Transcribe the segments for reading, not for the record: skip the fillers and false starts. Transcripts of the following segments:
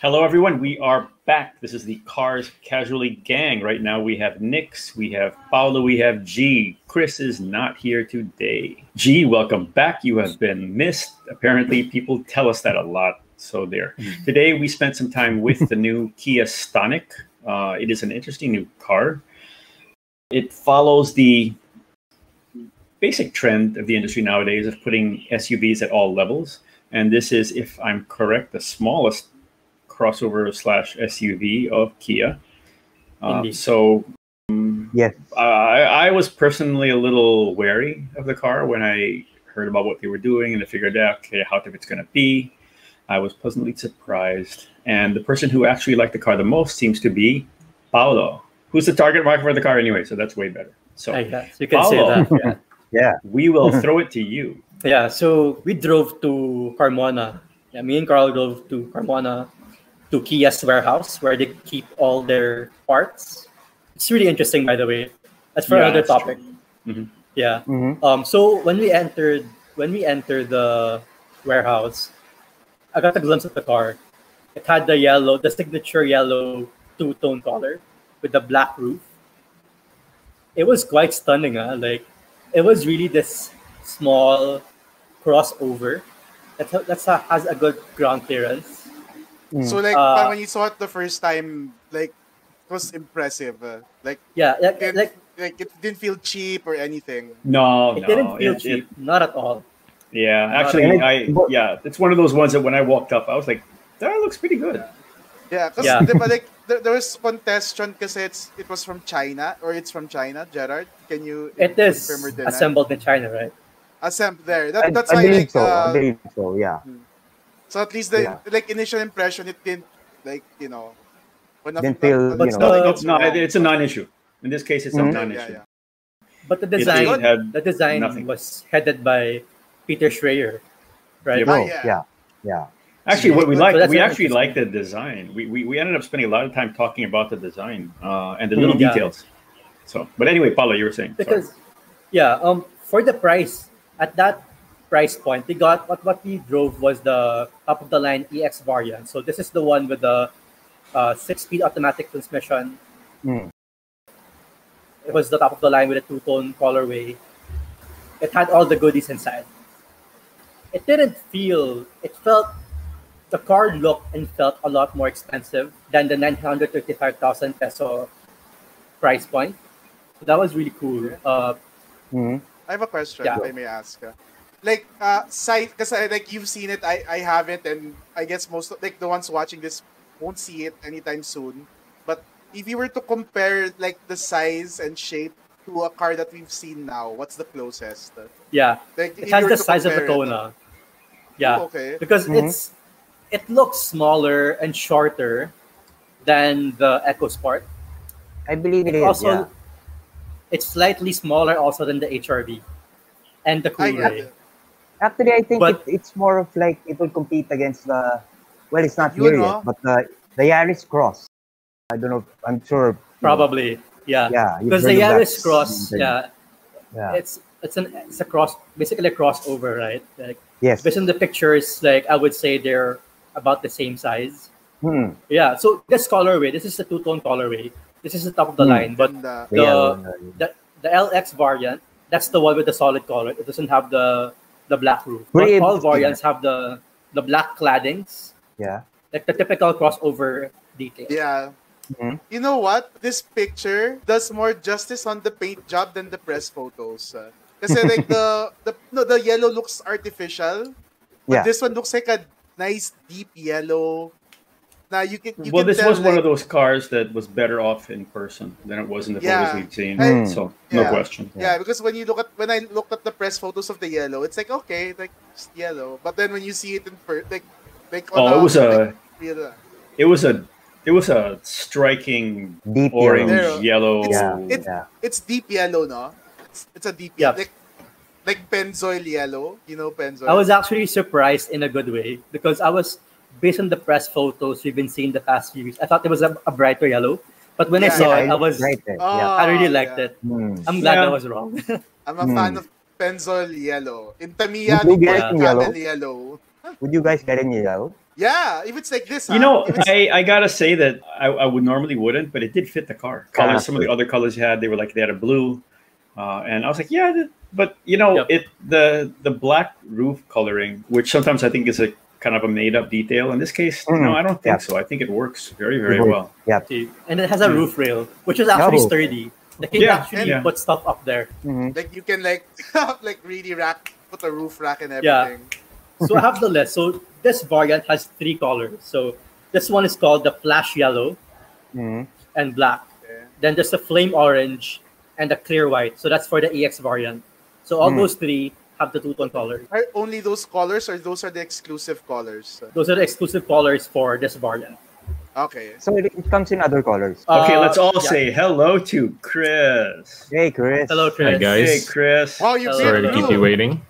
Hello, everyone. We are back. This is the Cars Casually Gang. Right now, we have Nix, we have Paolo, we have G. Chris is not here today. G, welcome back. You have been missed. Apparently, people tell us that a lot. So there. Today, we spent some time with the new Kia Stonic. It is an interesting new car. It follows the basic trend of the industry nowadays of putting SUVs at all levels. And this is, if I'm correct, the smallest crossover / SUV of Kia. Yes, I was personally a little wary of the car when I heard about what they were doing, and I figured out, okay, how tough it's going to be. I was pleasantly surprised. And the person who actually liked the car the most seems to be Paolo, who's the target market for the car anyway, so that's way better. So I guess you can Paolo, say that. yeah. we will throw it to you. Yeah, so we drove to Carmona. Yeah, me and Carl drove to Carmona to Kia's warehouse where they keep all their parts. It's really interesting, by the way. That's for another topic. Mm-hmm. Yeah. Mm-hmm. So when we entered the warehouse, I got a glimpse of the car. It had the signature yellow two-tone color with the black roof. It was quite stunning, huh? Like, it was really this small crossover that has a good ground clearance. So like when you saw it the first time, like it was impressive. It didn't feel cheap or anything. No, It didn't feel cheap, not at all. Yeah, actually, it's one of those ones that when I walked up, I was like, that looks pretty good. Yeah, because there was contestation because it was from China, or it's from China. Gerard, can you? It is confirm or deny? assembled in China, right? Assembled there. That's I why believe like so. I believe so. Yeah. So at least the initial impression, it didn't Didn't feel it's a non-issue. In this case, it's a non-issue. Yeah. But the design was headed by Peter Schreier, right? Yeah. Actually, what we So we actually like the design. We ended up spending a lot of time talking about the design and the little details. So, but anyway, Paolo, you were saying. Because, for the price, at that price point, we got what we drove was the top of the line EX variant. So this is the one with the 6-speed automatic transmission. It was the top of the line with a two-tone colorway. It had all the goodies inside. The car looked and felt a lot more expensive than the 935,000 peso price point. So that was really cool. I have a question, if I may ask. Sight, because like you've seen it, I haven't, and I guess most of, like the ones watching this won't see it anytime soon. But if you were to compare like the size and shape to a car that we've seen now, what's the closest? Yeah, Like, it has the size of the Kona. Yeah, okay. Because it looks smaller and shorter than the EcoSport. I believe it is. Also, it's slightly smaller also than the HRV and the Coolray. Actually, I think it's more of like it will compete against the. Well, it's not here yet, but the Yaris Cross. I don't know. I'm sure. Probably, yeah. Yeah, because the Yaris Cross, it's a cross, basically a crossover, right? Like, yes. Based on the pictures, like I would say they're about the same size. Yeah. So this colorway, this is the two-tone colorway. This is the top of the line, but the LX variant, that's the one with the solid color. It doesn't have the black roof. But all variants have the black claddings. Yeah. Like the typical crossover detail. Yeah. You know what? This picture does more justice on the paint job than the press photos. Kasi like the yellow looks artificial. But this one looks like a nice deep yellow. Now you can this tell, was one of those cars that was better off in person than it was in the photos we've seen. So no question. Yeah, because when I looked at the press photos of the yellow, it's like okay, like just yellow. But then when you see it in person, it was a striking deep orange yellow. It's deep yellow, no? It's a deep yellow. Like benzoyl yellow, benzoyl. I was actually surprised in a good way because based on the press photos we've been seeing the past few weeks, I thought it was a brighter yellow. But when I saw it, I really liked it. I'm glad I was wrong. I'm a fan of benzoyl yellow. In Tamiya, yellow. Would you guys get in yellow? Yeah, if it's like this, You know, I gotta say that I would normally wouldn't, but it did fit the car. Colors, some of the other colors they had a blue, and I was like, yeah, but you know, the black roof coloring, which sometimes I think is a kind of a made up detail. In this case, no, I don't think so. I think it works very, very well. Yeah, and it has a roof rail, which is actually sturdy. Like you can actually put stuff up there. Like you can like really put a roof rack and everything. Yeah. So I have the list. So this variant has 3 colors. So this one is called the flash yellow and black. Okay. Then there's the flame orange and the clear white. So that's for the EX variant. So all those 3 have the two-tone colors. Are only those colors, or those are the exclusive colors? Those are the exclusive colors for this variant. Okay. So it comes in other colors. Okay, let's all say hello to Chris. Hey, Chris. Hello, Chris. Hi, guys. Hey, Chris. Oh, you Sorry to keep you waiting.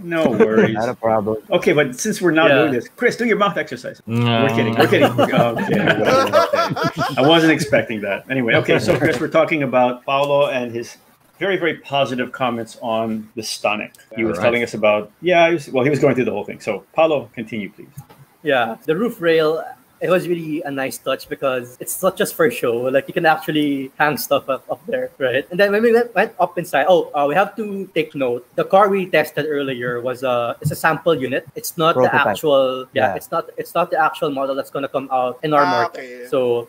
No worries. Not a problem. Okay, but since we're not doing this, Chris, do your mouth exercise. We're kidding. Okay. I wasn't expecting that. Anyway, okay, so Chris, we're talking about Paolo and his very, very positive comments on the Stonic. He was telling us about, he was going through the whole thing. So, Paolo, continue, please. Yeah, the roof rail, it was really a nice touch because it's not just for show. Like, you can actually hang stuff up there, right? And then when we went up inside, we have to take note. The car we tested earlier was it's a sample unit. It's not Prototype. the actual, it's not the actual model that's going to come out in our market. Okay. So,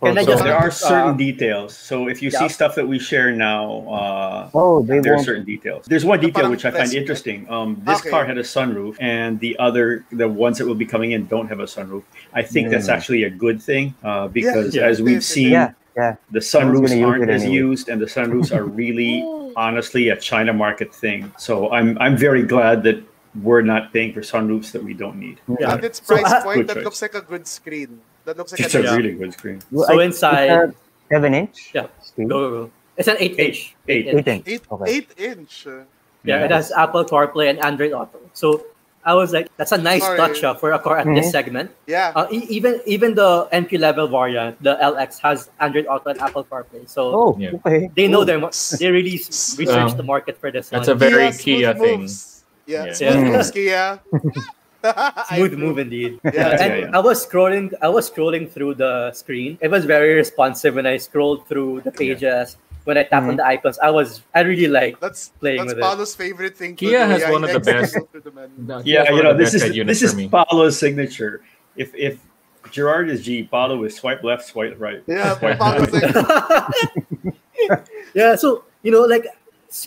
there are certain details. So if you see stuff that we share now, there are certain details. There's one detail which I find interesting. This car had a sunroof, and the ones that will be coming in don't have a sunroof. I think that's actually a good thing because as we've seen, the sunroofs aren't as used, and the sunroofs are really, honestly, a China market thing. So I'm very glad that we're not paying for sunroofs that we don't need. Yeah, at its price point, that looks like a good screen. That looks like it's a really good screen. So inside, 7-inch. Yeah, go. It's an 8-inch. 8-inch. 8-inch. Yeah, it has Apple CarPlay and Android Auto. So I was like, that's a nice touch for a car at this segment. Yeah. Even the entry level variant, the LX, has Android Auto and Apple CarPlay. So they know they really researched the market for this. That's a very Kia thing. Yeah, smooth moves, Kia. Smooth move indeed. I was scrolling through the screen. It was very responsive when I scrolled through the pages. When I tap on the icons, I really like playing with it. That's Paolo's favorite thing. Kia has one of the best. This is Paolo's signature. If Gerard is G, Paolo is swipe left, swipe right. Yeah, Paolo's yeah. So like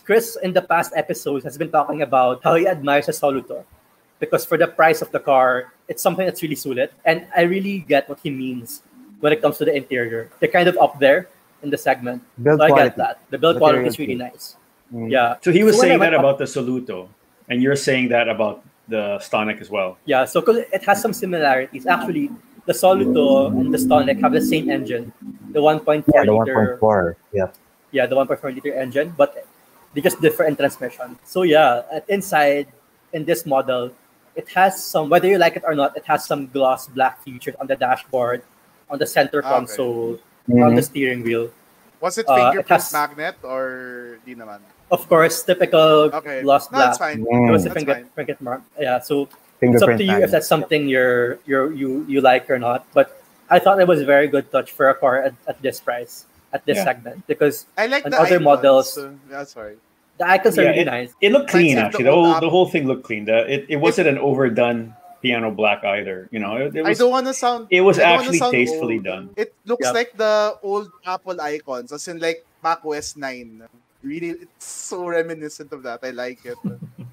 Chris in the past episodes has been talking about how he admires a Soluto because for the price of the car, it's something that's really sulit, and I really get what he means when it comes to the interior. They're kind of up there in the segment. I get that. The build quality is really nice. Yeah. So he was saying that about the Soluto, and you're saying that about the Stonic as well. Yeah, so because it has some similarities. Actually, the Soluto and the Stonic have the same engine, the 1.4 liter. 1.4. Yeah. Yeah, the 1.4 liter engine, but they just differ in transmission. So inside in this model, it has some, whether you like it or not, it has some gloss black features on the dashboard, on the center console, on the steering wheel. Was it fingerprint magnet or di naman? Of course, typical gloss black. That's fine. It was a fingerprint mark. Yeah, so it's up to you if that's something you like or not. But I thought it was a very good touch for a car at this price, at this segment, because I like the other models. Sorry. The icons are really nice. It looked clean, actually. The whole thing looked clean. It wasn't an overdone piano black either. It was, I don't want to sound. It was actually tastefully done. It looks like the old Apple icons, as in like macOS 9. Really, it's so reminiscent of that. I like it.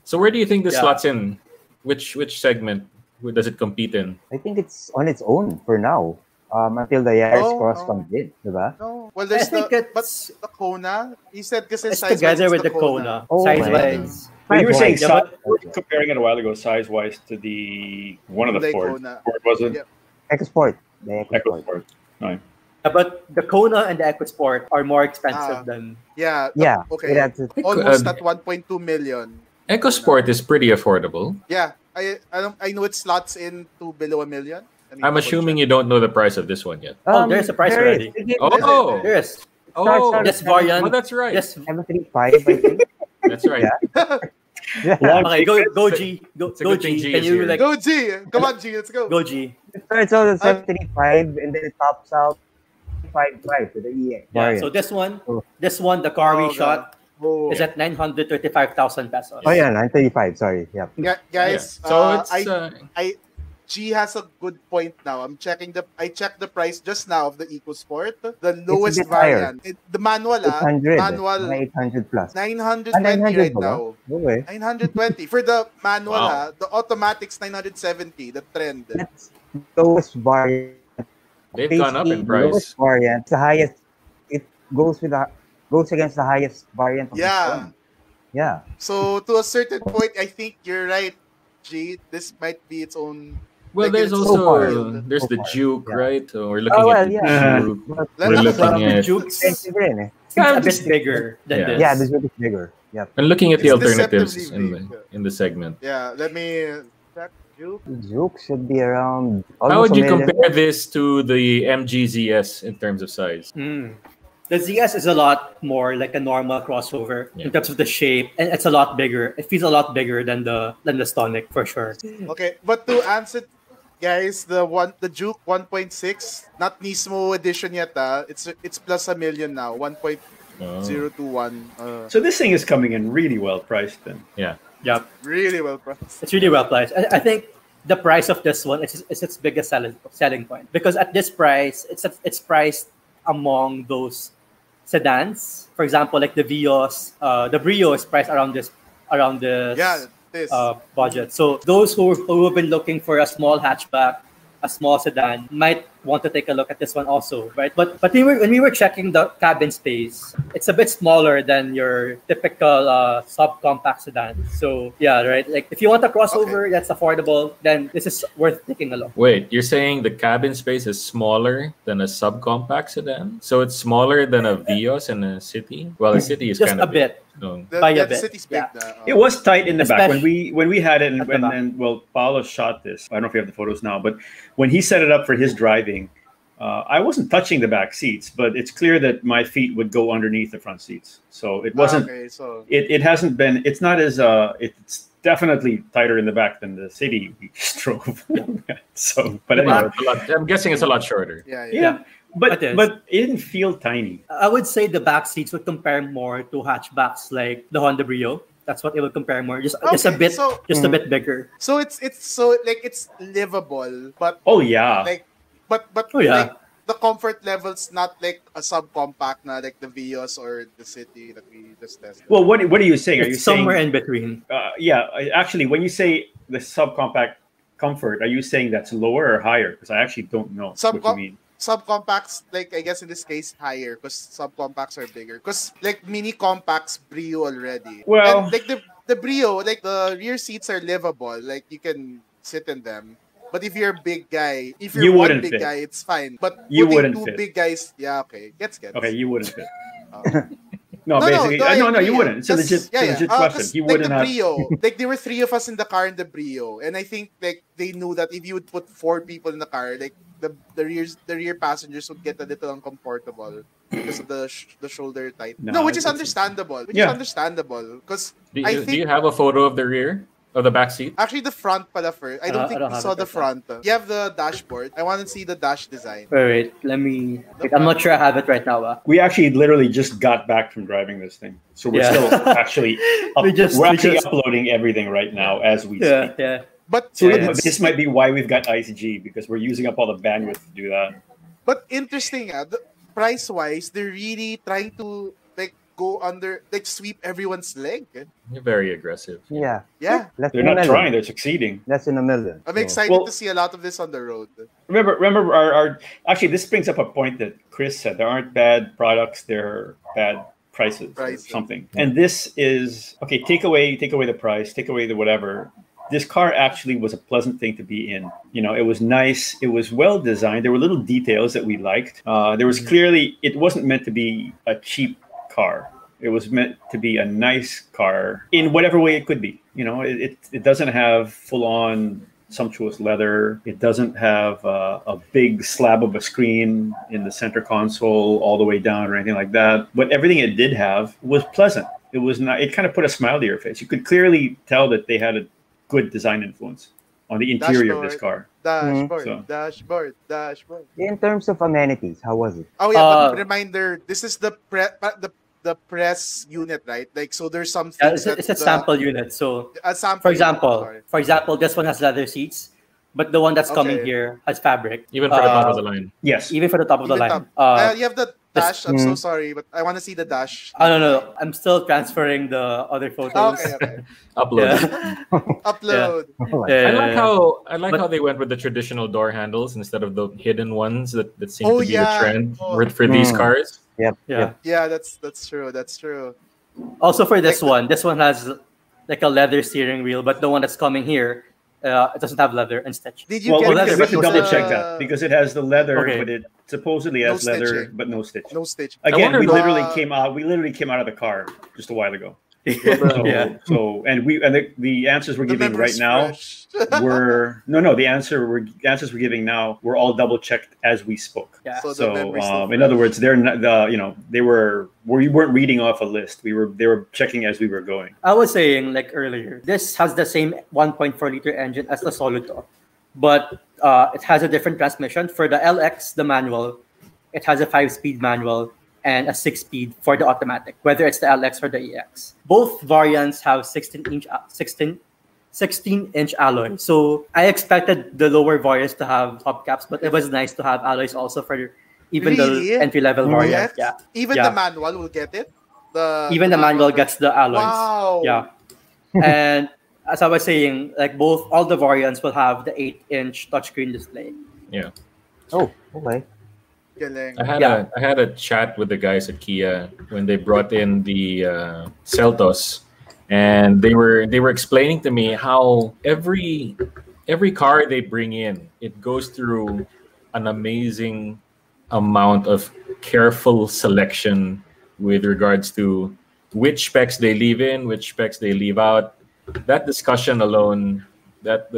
So where do you think this slots in? Which segment does it compete in? I think it's on its own for now. Until the Yaris Cross comes in, diba? No. Well, there's but the Kona. You said because it's together with the Kona. Size-wise. But you were saying comparing it a while ago, size-wise to the one of the Ford. Ford wasn't. Yep. EcoSport. The EcoSport. Right. But the Kona and the EcoSport are more expensive than. Okay. Almost at 1.2 million. EcoSport is pretty affordable. Yeah, I know it slots into below $1 million. I'm assuming you don't know the price of this one yet. There's a price already. There is. Oh, this variant. Oh, that's right. Yes, 735, I think. That's right. Okay, go G. Go G. Can you go G? Come on, G. Let's go. Go G. It starts out at 735 and then it tops out 55 to the EX. Yeah. So this one, the car we shot is at 935,000 pesos. Oh yeah, 935. Sorry. Yeah. Guys. So it's G has a good point now. I checked the price just now of the EcoSport. The lowest variant. The manual, 800, manual 800 plus. 920 right now. Okay. 920 for the manual. The automatic's 970. The trend. That's the lowest variant. They've gone up in price. Lowest variant, the highest. It goes against the highest variant. Of the phone. Yeah. So to a certain point, I think you're right, G. This might be its own. Well, there's also there's the Juke, right? We're looking at the Juke. We're looking at Juke's a bit bigger than this. Yeah, this is bigger. Yeah. And looking at the alternatives in the segment. Yeah, let me check Juke. Juke should be around. How would you compare this to the MG ZS in terms of size? The ZS is a lot more like a normal crossover in terms of the shape, and it's a lot bigger. It feels a lot bigger than the Stonic for sure. Okay, but to answer, guys, the Juke 1.6, not Nismo edition yet. It's plus $1 million now, 1.021. So this thing is coming in really well priced then. Yeah. Yep. Really well priced. It's really well priced. I think the price of this one is its biggest selling point, because at this price, it's priced among those sedans. For example, like the Vios, the Brio is priced around this budget. So those who have been looking for a small hatchback, a small sedan, might want to take a look at this one also, right? But when we were checking the cabin space, it's a bit smaller than your typical subcompact sedan. So yeah, right. Like if you want a crossover that's affordable, then this is worth taking a look. Wait, you're saying the cabin space is smaller than a subcompact sedan? So it's smaller than a Vios and a City? Well, a City is just kind of a bit. No. By a bit. City's big. It was tight in the back when we had it, and Paolo shot this. I don't know if you have the photos now, but when he set it up for his driving, I wasn't touching the back seats, but it's clear that my feet would go underneath the front seats. So it wasn't. It hasn't been. It's not as. It's definitely tighter in the back than the City we just drove. So, but anyway, I'm guessing it's a lot shorter. Yeah. But it didn't feel tiny. I would say the back seats would compare more to hatchbacks like the Honda Brio. That's what it would compare more. Just a bit bigger. So it's livable, but but like the comfort level's not like a subcompact na like the Vios or the City that we just tested. Well, what are you saying? Are you somewhere saying, in between? Actually, when you say the subcompact comfort, are you saying that's lower or higher? Because I actually don't know what you mean. Subcompacts, like I guess in this case higher, because subcompacts are bigger. Because like mini compacts Brio already. Well, and like the Brio, like the rear seats are livable. Like you can sit in them. But if you're a big guy, one big guy, it's fine. But you wouldn't two fit. Big guys, okay, gets. Okay, you wouldn't fit. No, you wouldn't. It's a legit question. He wouldn't the Brio, like there were 3 of us in the car in the Brio, and I think like they knew that if you would put 4 people in the car, like the rear passengers would get a little uncomfortable because of the shoulder tight. Which is understandable. Because do you have a photo of the rear? Of the back seat? Actually, the front pala first. I don't think we saw the front. You have the dashboard. I want to see the dash design. Wait. Let me... I'm not sure I have it right now. We actually literally just got back from driving this thing. So we're still actually... we're uploading everything right now as we speak. Yeah. But this might be why we've got ICG, because we're using up all the bandwidth to do that. But interesting, price-wise, they're really trying to go under, like sweep everyone's leg. You're very aggressive. Yeah. They're not trying. They're succeeding. Less than $1 million. I'm excited to see a lot of this on the road. Remember our actually, this brings up a point that Chris said. There aren't bad products. There are bad prices. Or something. And this is okay. Take away the price. Take away the whatever. This car actually was a pleasant thing to be in. You know, it was nice. It was well designed. There were little details that we liked. There was clearly, it wasn't meant to be a cheap car. It was meant to be a nice car in whatever way it could be. You know, it doesn't have full-on sumptuous leather. It doesn't have a big slab of a screen in the center console all the way down or anything like that. But everything it did have was pleasant. it was not. It kind of put a smile to your face. You could clearly tell that they had a good design influence on the interior of this car. Dashboard. In terms of amenities, how was it? Oh yeah, but reminder, this is the press unit, right? Like, so there's some things it's a sample unit. So a sample for example, this one has leather seats, but the one that's coming here has fabric. Even for the top of the line. Yes. Even for the top of the line. You have the dash. I'm so sorry, but I want to see the dash. No. I'm still transferring the other photos. Okay. Upload. Upload. I like how they went with the traditional door handles instead of the hidden ones that seem to be the trend for these cars. Yep. Yeah, that's true. That's true. Also for this one has like a leather steering wheel, but the one that's coming here, it doesn't have leather and stitch. Did you we get have to double check that because it has the leather, but it supposedly has no leather, stitching. but no stitch. No stitch. Again, we literally came out of the car just a while ago. So the answers we're giving right now were the answers we're giving now were all double checked as we spoke. Yeah. So in other words, they're not we weren't reading off a list. They were checking as we were going. I was saying like earlier, this has the same 1.4 liter engine as the Soluto, but it has a different transmission. For the LX, the manual, it has a 5-speed manual and a 6-speed for the automatic, whether it's the LX or the EX. Both variants have 16-inch alloy. So I expected the lower variants to have hubcaps, but it was nice to have alloys also for even the entry-level variant. Yeah. Even the manual will get it? Even the manual gets the alloys. Wow. Yeah. And as I was saying, like all the variants will have the 8-inch touchscreen display. Yeah. Oh, okay. I had a chat with the guys at Kia when they brought in the Seltos, and they were explaining to me how every car they bring in, it goes through an amazing amount of careful selection with regards to which specs they leave in, which specs they leave out. That discussion alone, that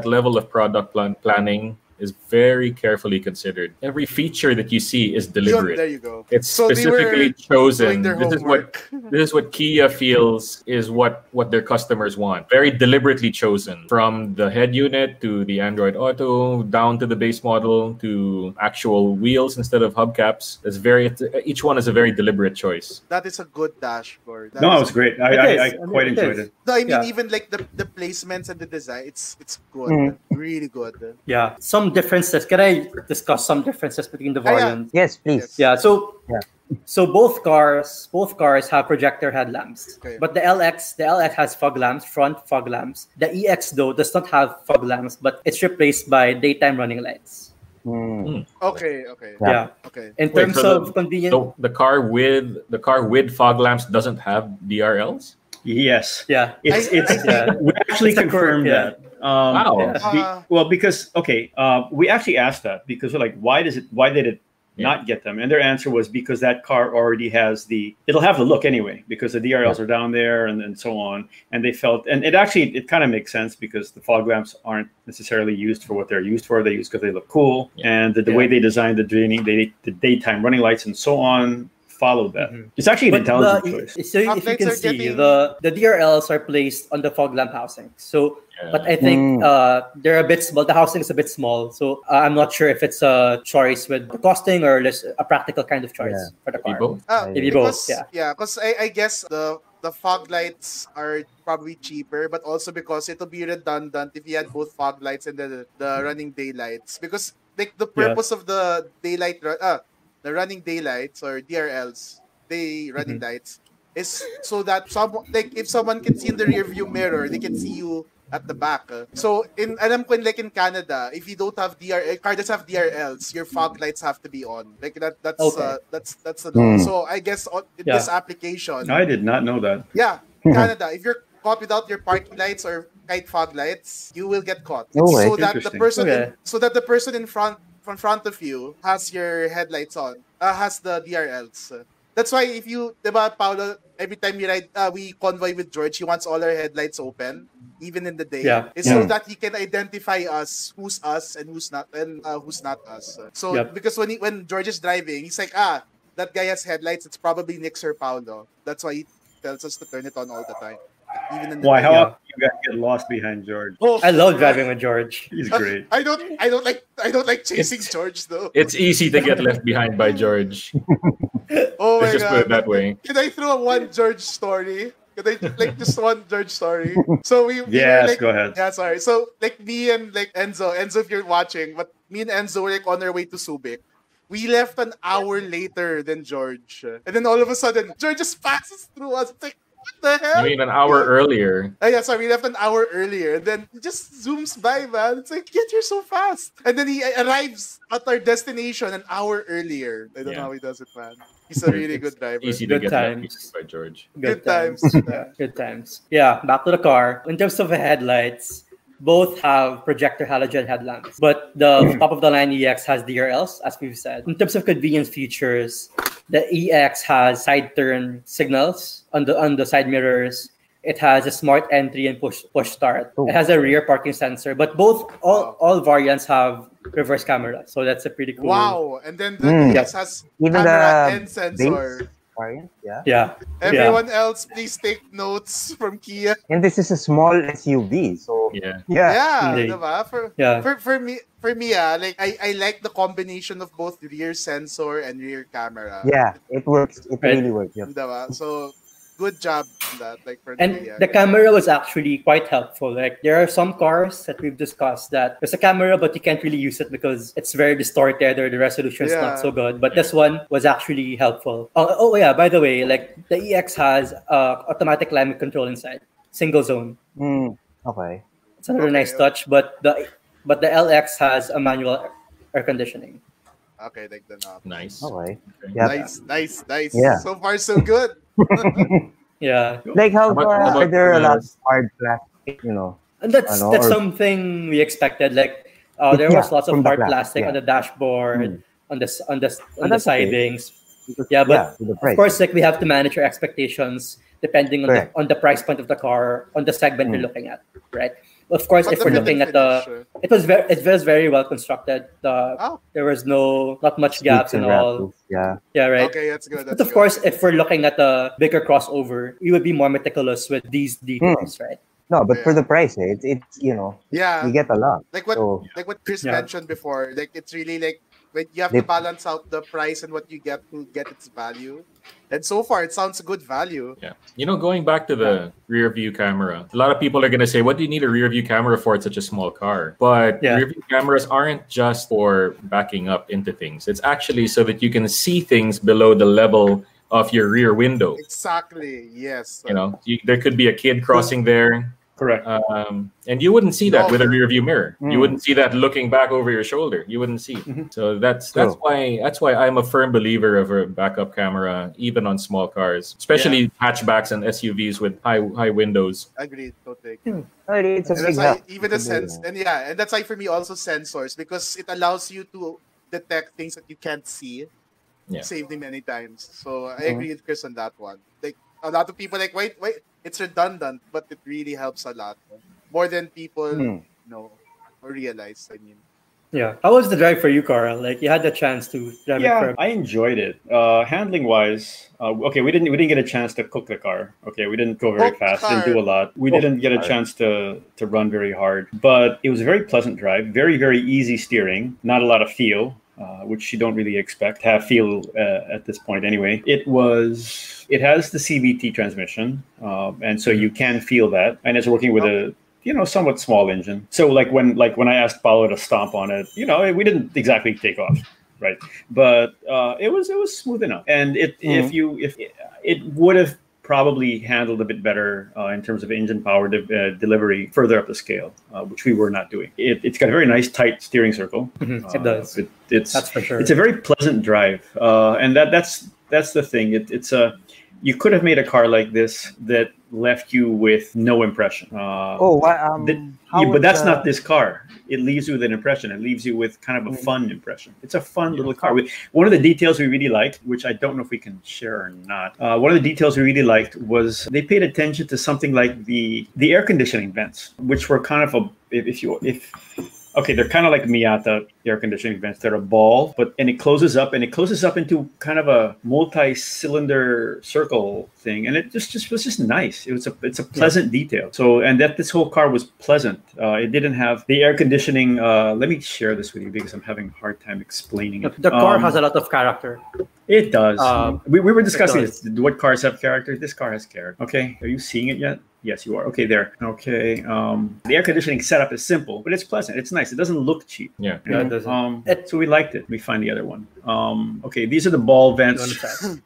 level of product planning is very carefully considered. Every feature that you see is deliberate. There you go. It's specifically chosen. This is what Kia feels is what their customers want. Very deliberately chosen. From the head unit to the Android Auto, down to the base model, to actual wheels instead of hubcaps. Each one is a very deliberate choice. That is a good dashboard. It was great. I quite enjoyed it. No, I mean even like the placements and the design, it's good. Really good. Yeah. Some differences. Can I discuss some differences between the variants? Yes, please. Yeah. So both cars have projector headlamps. Okay. But the LX has fog lamps, front fog lamps. The EX though does not have fog lamps, but it's replaced by daytime running lights. Okay. Yeah. Okay. In terms of convenience, so the car with fog lamps doesn't have DRLs? Yes. Yeah. We actually confirmed that. Because we actually asked that because we're like, why did it not get them? And their answer was because that car already has it'll have the look anyway, because the DRLs are down there and so on. And they felt, and it kind of makes sense because the fog lamps aren't necessarily used for what they're used for. They're used because they look cool. Yeah. And the way they designed the daytime running lights and so on followed that. It's actually an intelligent choice. So if you can see, the DRLs are placed on the fog lamp housing. So, but I think they're a bit small. The housing is a bit small. So I'm not sure if it's a choice with the costing or just a practical kind of choice for the car. Maybe both. Yeah, because I guess the fog lights are probably cheaper, but also because it'll be redundant if you had both fog lights and the running daylights. Because like the purpose of the daylight the running daylights or DRLs, running lights, is so that if someone can see in the rear view mirror, they can see you at the back. So alam ko like in Canada, if you don't have car doesn't have DRLs, your fog lights have to be on. Like that's the law. So I guess in this application, I did not know that. Yeah, Canada, if you're caught without your parking lights or kite fog lights, you will get caught. So that the person in front of you has your headlights on, has the DRLs. That's why if you, diba, Paolo, every time you ride, we convoy with George, he wants all our headlights open, even in the day. It's so that he can identify who's us and who's not us. So because when George is driving, he's like, that guy has headlights, it's probably Nix or Paolo. That's why tells us to turn it on all the time. Even in the Why? day. How often you guys get lost behind George? Oh, I love driving with George. He's great. I don't like chasing George though. It's easy to get left behind by George. Oh my Let's just god. put it that way. Can I throw one George story? Can I like just one George story? So we Yes, were, like, go ahead. Yeah, sorry. So like me and like Enzo, if you're watching, but me and Enzo were like on our way to Subic. We left an hour later than George. And then all of a sudden, George just passes through us. It's like, what the hell? You mean an hour earlier? Oh, yeah, sorry, we left an hour earlier. And then he just zooms by, man. It's like, get here so fast. And then he arrives at our destination an hour earlier. I don't know how he does it, man. He's a really good driver. Easy to Good get times. left behind by George. Good times. Yeah, good times. Yeah, back to the car. In terms of the headlights, both have projector halogen headlamps, but the top of the line EX has DRLs, as we've said. In terms of convenience features, the EX has side turn signals on the side mirrors. It has a smart entry and push start. It has a rear parking sensor, but all variants have reverse camera, so that's a pretty cool. Wow! And then the EX has even camera the and sensor. Variant, yeah. Yeah. Everyone else, please take notes from Kia. And this is a small SUV, so Yeah. Diba? For me, like I like the combination of both rear sensor and rear camera. Yeah, it works. It really works. Yep. Diba? So good job on that. Like for And Kia. the camera was actually quite helpful. Like there are some cars that we've discussed that there's a camera, but you can't really use it because it's very distorted or the resolution is not so good. But this one was actually helpful. Oh yeah, by the way, like the EX has automatic climate control inside, single zone. Okay. It's another nice touch, but the LX has a manual air conditioning. Okay, like the knob. Nice. Okay. Yep. Nice. Yeah. So far, so good. Yeah. Like how How about are there a the- lot of hard plastic, And that's or- something we expected. Like there was lots of from the hard plastic, plastic on the dashboard, on the that's sidings. Because, Yeah, but with the of price. course, like we have to manage our expectations depending on Correct. the price point of the car, on the segment we're looking at, right? Of course, But if the we're fit looking and at the, finish, it was very well constructed. There was not much gaps and all. Yeah. Yeah, right. Okay, that's good. But of course, if we're looking at the bigger crossover, we would be more meticulous with these details, right? No, but for the price, it's you get a lot. Like what So, Chris Yeah. mentioned before, like it's really like you have to balance out the price and what you get to get its value. And so far, it sounds a good value. Yeah. Going back to the rear view camera, a lot of people are going to say, what do you need a rear view camera for? It's such a small car. But rear view cameras aren't just for backing up into things. It's actually so that you can see things below the level of your rear window. Exactly. Yes. There could be a kid crossing there. Correct. And you wouldn't see that with a rear view mirror. You wouldn't see that looking back over your shoulder. You wouldn't see. So that's why I'm a firm believer of a backup camera, even on small cars, especially hatchbacks and SUVs with high windows. Agreed. Totally. it's a And big that's why help. even the sense and that's why for me also sensors, because it allows you to detect things that you can't see. Yeah. Saved me many times. So I agree with Chris on that one. Like a lot of people like wait, it's redundant, but it really helps a lot. More than people know or realize. I mean. Yeah. How was the drive for you, Carl? Like you had the chance to drive it for I enjoyed it. Handling wise, okay, we didn't get a chance to cook the car. Okay, we didn't go very fast, didn't do a lot. We didn't get a chance to run very hard, but it was a very pleasant drive. Very, very easy steering. Not a lot of feel. Which you don't really expect to have feel at this point anyway. It has the CVT transmission, and so you can feel that, and it's working with a somewhat small engine. So like when I asked Paolo to stomp on it, we didn't exactly take off, right? But it was smooth enough, and if it would have probably handled a bit better in terms of engine power delivery further up the scale, which we were not doing. It's got a very nice tight steering circle. It does. That's for sure. It's a very pleasant drive, and that's the thing. You could have made a car like this that left you with no impression. But that's not this car. It leaves you with an impression. It leaves you with kind of a fun impression. It's a fun little car. One of the details we really liked, which I don't know if we can share or not, one of the details we really liked was they paid attention to something like the air conditioning vents, which were kind of Okay, they're kind of like Miata air conditioning vents. They're a ball, and it closes up into kind of a multi-cylinder circle thing, and it just was just nice. It's a pleasant detail. So, and that this whole car was pleasant. It didn't have the air conditioning. Let me share this with you because I'm having a hard time explaining it. The car has a lot of character. It does. We were discussing this. What cars have character? This car has character. Okay, are you seeing it yet? Yes, you are. Okay, there. Okay. The air conditioning setup is simple, but it's pleasant. It's nice. It doesn't look cheap. Yeah. Yeah, it doesn't. So we liked it. Let me find the other one. Okay, these are the ball vents.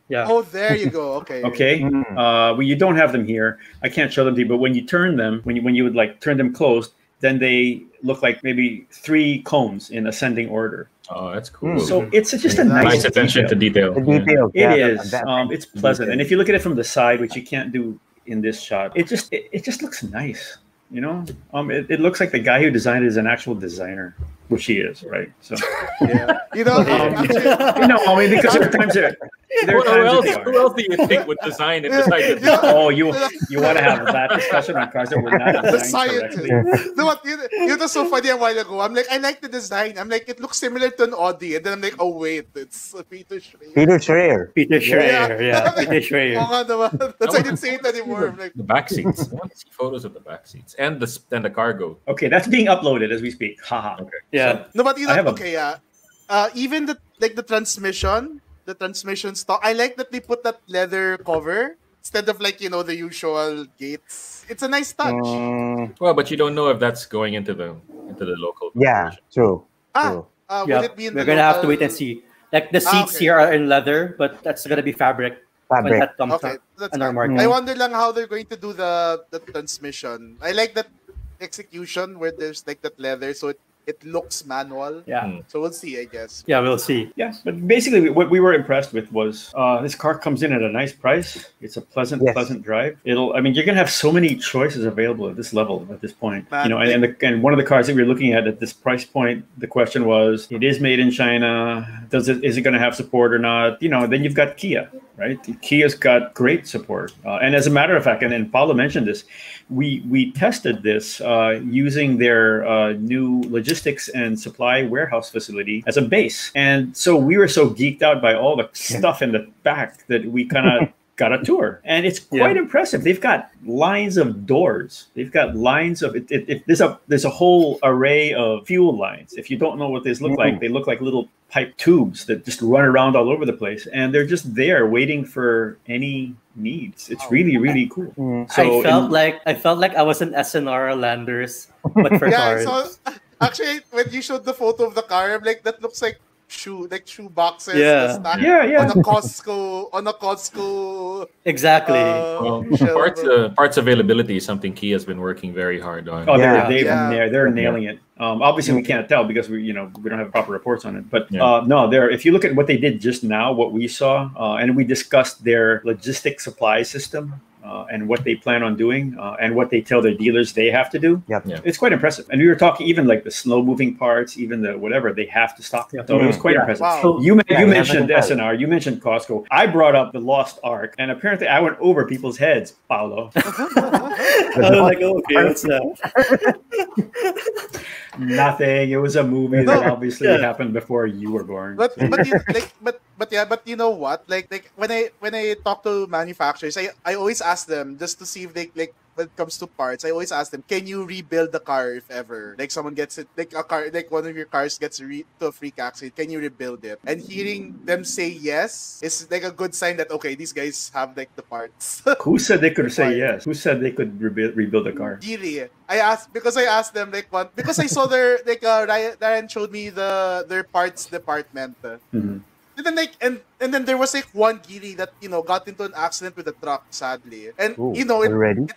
Yeah. Oh, there you go. Okay. Okay. Well, you don't have them here. I can't show them to you, but when you turn them, when you would like turn them closed, then they look like maybe 3 cones in ascending order. Oh, that's cool. So it's just a nice attention to detail. The detail. It is. It's pleasant, and if you look at it from the side, which you can't do in this shot, it just looks nice. You know, it looks like the guy who designed it is an actual designer, which he is, right? So yeah, you know, I mean, because there are times that who else do you think would design it? Oh, you want to have that discussion on cars that were not designed correctly? No, what you know, so funny a while ago. I'm like, I like the design. I'm like, it looks similar to an Audi, and then I'm like, oh wait, it's Peter Schreier. Peter Schreier. Peter Schreier. That's why I didn't say it anymore. I'm like, the back seats. I want to see photos of the back seats and the cargo. Okay, that's being uploaded as we speak. Haha. Okay. Yeah. So, no, but you know, even the transmission stock. I like that they put that leather cover instead of like, you know, the usual gates. It's a nice touch. Well, but you don't know if that's going into the local. Yeah, true. Will it be in we're gonna have to wait and see. Like the seats here are in leather, but that's gonna be fabric. When that comes okay, that's on our market. I wonder lang how they're going to do the transmission. I like that execution where there's like that leather, so it looks manual. Yeah. So we'll see, I guess. Yeah, we'll see. Yeah, but basically what we were impressed with was this car comes in at a nice price. It's a pleasant drive. You're gonna have so many choices available at this level at this point. Man, you know, and one of the cars that we were looking at this price point, the question was, it is made in China. Is it gonna have support or not? You know, then you've got Kia, right? Kia's got great support. And as a matter of fact, and Paulo mentioned this, we tested this using their new logistics and supply warehouse facility as a base. And so we were so geeked out by all the stuff in the back that we kind of got a tour. And it's quite impressive. They've got lines of doors. They've got lines of there's a whole array of fuel lines. If you don't know what these look like, they look like little pipe tubes that just run around all over the place, and they're just there waiting for any needs. It's really, really cool. So I felt like I was in SNR Landers, but for cars. So actually, when you showed the photo of the car, I'm like, that looks like shoe boxes. Yeah. On a Costco. Exactly. Parts availability is something Kia has been working very hard on. Oh, they're nailing it. Obviously, we can't tell because we don't have proper reports on it. But if you look at what they did just now, what we saw, and we discussed their logistic supply system. And what they plan on doing and what they tell their dealers they have to do. It's quite impressive. And we were talking even like the slow moving parts, even the whatever they have to stock. So it was quite impressive. Wow. You mentioned SNR, you mentioned Costco. I brought up the Lost Ark, and apparently I went over people's heads, Paulo. I was like, okay, what's that? Nothing. It was a movie that obviously happened before you were born. But you know what? Like when I talk to manufacturers, I always ask them just to see if they like when it comes to parts. I always ask them, can you rebuild the car if ever like someone gets it, like a car, like one of your cars gets to a freak accident, can you rebuild it? And hearing them say yes is like a good sign that okay, these guys have like the parts. Who said they could say yes? Who said they could rebuild a car? Really? I asked them like what, because I saw their like Ryan showed me their parts department. And then and then there was like one Giri that got into an accident with a truck, sadly, and it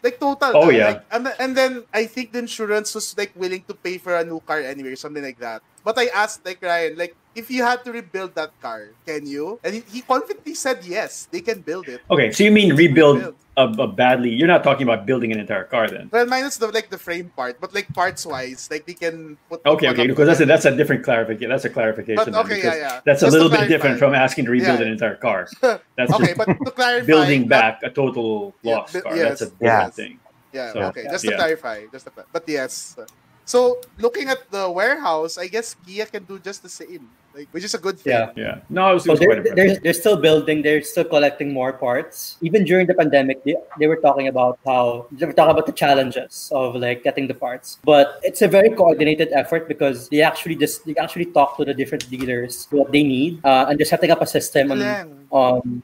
like total. Oh yeah. Like, and then I think the insurance was like willing to pay for a new car anyway, or something like that. But I asked like Ryan, like, if you had to rebuild that car, can you? And he confidently said yes, they can build it. Okay, so you mean rebuild a badly? You're not talking about building an entire car then? Well, minus the frame part, but like parts wise, like they can put. Okay, because that's a different clarification. That's a clarification. But, okay, That's just a little bit different from asking to rebuild an entire car. That's okay, but to clarify, building back a total lost car. That's a different thing. Yeah. So, okay. Just to clarify, but yes. So looking at the warehouse, I guess Kia can do just the same, like, which is a good thing. Yeah. No, it was they're still building. They're still collecting more parts. Even during the pandemic, they were talking about the challenges of like getting the parts. But it's a very coordinated effort because they actually talk to the different dealers what they need, and they're setting up a system on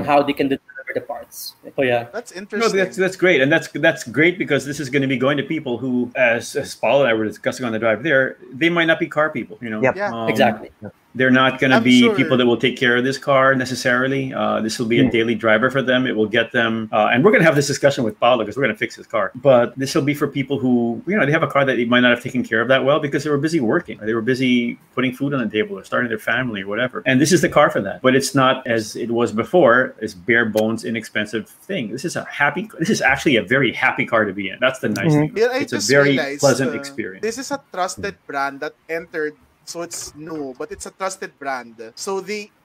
how they can deliver the parts. So yeah, that's interesting. No, that's great, and that's great because this is going to be going to people who, as Paul and I were discussing on the drive there, they might not be car people. Yep. Yeah. Exactly. They're not going to be people that will take care of this car necessarily. This will be a daily driver for them. It will get them, and we're going to have this discussion with Paolo because we're going to fix his car. But this will be for people who, they have a car that they might not have taken care of that well because they were busy working. Or they were busy putting food on the table or starting their family or whatever. And this is the car for that. But it's not as it was before, this bare bones, inexpensive thing. This is actually a very happy car to be in. That's the nice thing. Yeah, it's a very pleasant experience. This is a trusted brand that entered. So it's new, but it's a trusted brand. So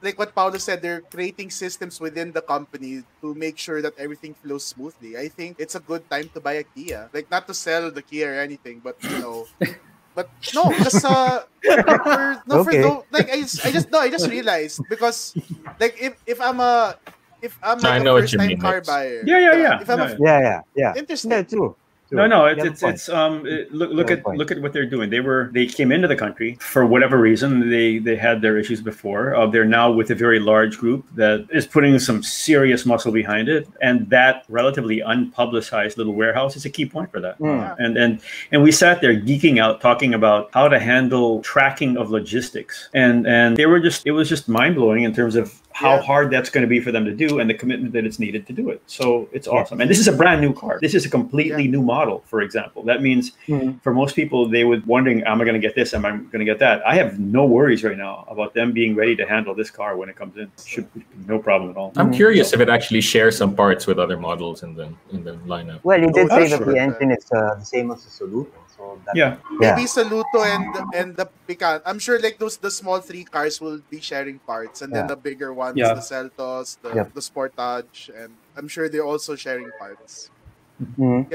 like what Paulo said, they're creating systems within the company to make sure that everything flows smoothly. I think it's a good time to buy a Kia. Like, not to sell the Kia or anything, but but no, just I just realized because like if I'm a I know first time car buyer. Yeah. If I'm interesting. Yeah, true. No, it's look at what they're doing. They came into the country for whatever reason. They had their issues before. They're now with a very large group that is putting some serious muscle behind it, and that relatively unpublicized little warehouse is a key point for that. And we sat there geeking out, talking about how to handle tracking of logistics, and it was just mind blowing in terms of how hard that's going to be for them to do and the commitment that it's needed to do it. So it's awesome. And this is a brand new car. This is a completely new model, for example. That means for most people, they would wondering, am I going to get this? Am I going to get that? I have no worries right now about them being ready to handle this car when it comes in. Should be no problem at all. I'm curious if it actually shares some parts with other models in the lineup. Well, you did say that the engine is the same as the Soluto. So maybe Saluto and the Pican. I'm sure like the small three cars will be sharing parts, and then the bigger ones, the Seltos, the Sportage, and I'm sure they're also sharing parts. I'm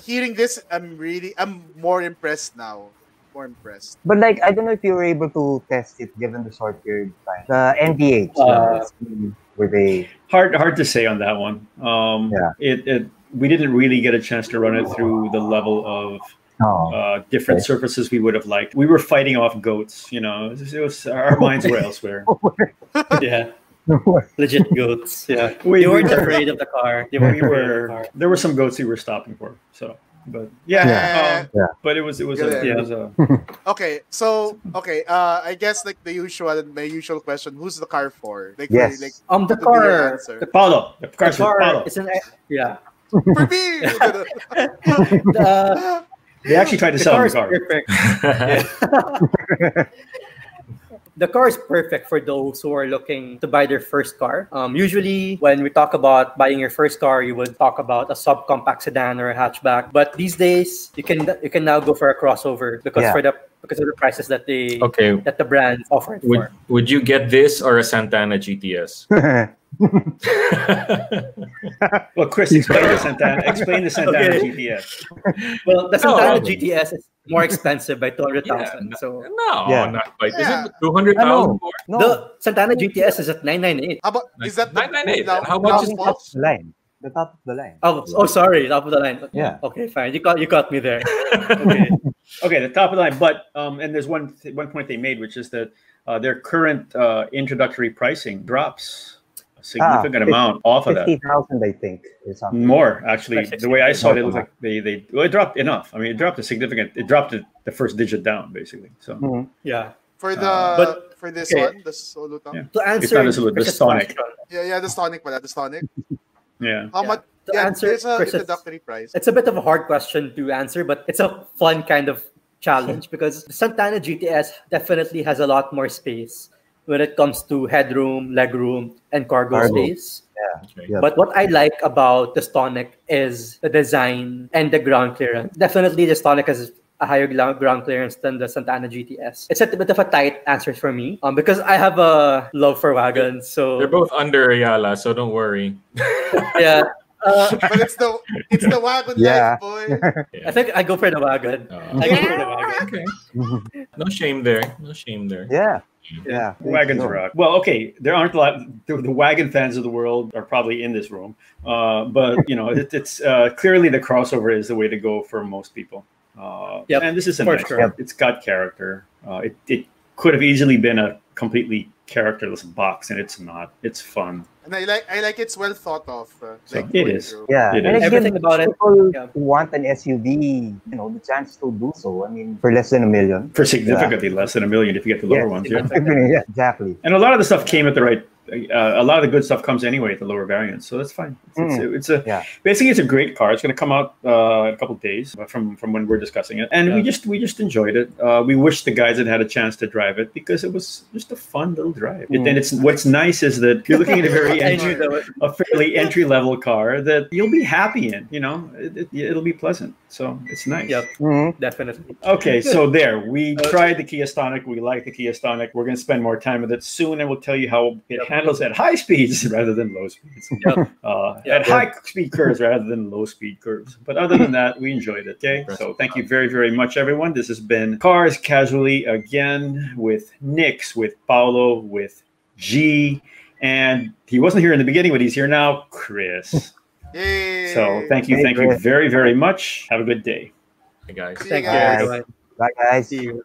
hearing this. I'm more impressed now. More impressed. But like, I don't know if you were able to test it given the short period of time. The NDH, were they hard to say on that one. We didn't really get a chance to run it through the level of different surfaces we would have liked. We were fighting off goats, It was our minds were elsewhere. Yeah. Legit goats. Yeah. They weren't afraid of the car. There were some goats we were stopping for. So, but but it was okay. So I guess like my usual question: who's the car for? Like, the car. Paulo. The car's for Paulo. It's an for me. They actually tried to sell the car. Perfect. The car is perfect for those who are looking to buy their first car. Usually, when we talk about buying your first car, you would talk about a subcompact sedan or a hatchback. But these days, you can now go for a crossover because of the prices that the brand offered. Would you get this or a Santana GTS? Well, Chris, explain the Santana GPS. Well, the Santana GTS is more expensive by 200,000. Not by 200,000 more. No. The Santana GTS is at 998. How about is that 998? How much is the line? The top of the line. Oh, sorry, top of the line. Yeah. Okay, fine. You caught me there. Okay, the top of the line. But and there's one point they made, which is that their current introductory pricing drops a significant amount off of that. 50,000, I think, or something. More, actually. The way I saw it, it looked like it dropped enough. I mean, it dropped the first digit down, basically. So yeah. For this one, the Solo Town. Yeah. To answer the Stonic. Yeah, the Stonic pala, the Stonic. Yeah. How much? To answer it's an introductory price. It's a bit of a hard question to answer, but it's a fun kind of challenge because the Santana GTS definitely has a lot more space when it comes to headroom, legroom, and cargo space. Yeah. But what I like about the Stonic is the design and the ground clearance. Definitely, the Stonic has a higher ground clearance than the Santana GTS. It's a bit of a tight answer for me because I have a love for wagons. So they're both under Ayala, so don't worry. Yeah. But it's the wagon life, boy. I think I go for the wagon. I go for the wagon. Okay. No shame there. No shame there. Yeah. Wagons rock. Well, okay, there aren't a lot. The wagon fans of the world are probably in this room, but it's clearly the crossover is the way to go for most people. And this is a nice car. It's got character. It could have easily been a completely characterless box, and it's not. It's fun. And I like it's well thought of. It is. Yeah, it is. Everything about it. People who want an SUV, the chance to do so. I mean, for less than $1 million. For significantly less than $1 million if you get the lower ones. Yeah, exactly. And a lot of the stuff came at the right. A lot of the good stuff comes anyway at the lower variants, so that's fine. Basically it's a great car. It's going to come out in a couple of days from when we're discussing it, and we just enjoyed it. We wish the guys had a chance to drive it because it was just a fun little drive. And it's what's nice is that you're looking at a very fairly entry level car that you'll be happy in. It'll be pleasant, so it's nice. Yep, definitely. Okay, so there we tried the Kia Stonic. We like the Kia Stonic. We're going to spend more time with it soon, and we'll tell you how it handles at high speeds rather than low speeds. At high speed curves rather than low speed curves. But other than that, we enjoyed it. Okay, so thank you very, very much, everyone. This has been Cars Casually again with Nix, with Paulo, with G, and he wasn't here in the beginning, but he's here now, Chris. Yay. So thank you very, very much. Have a good day. Hey guys. Thank you. Bye, guys. See you.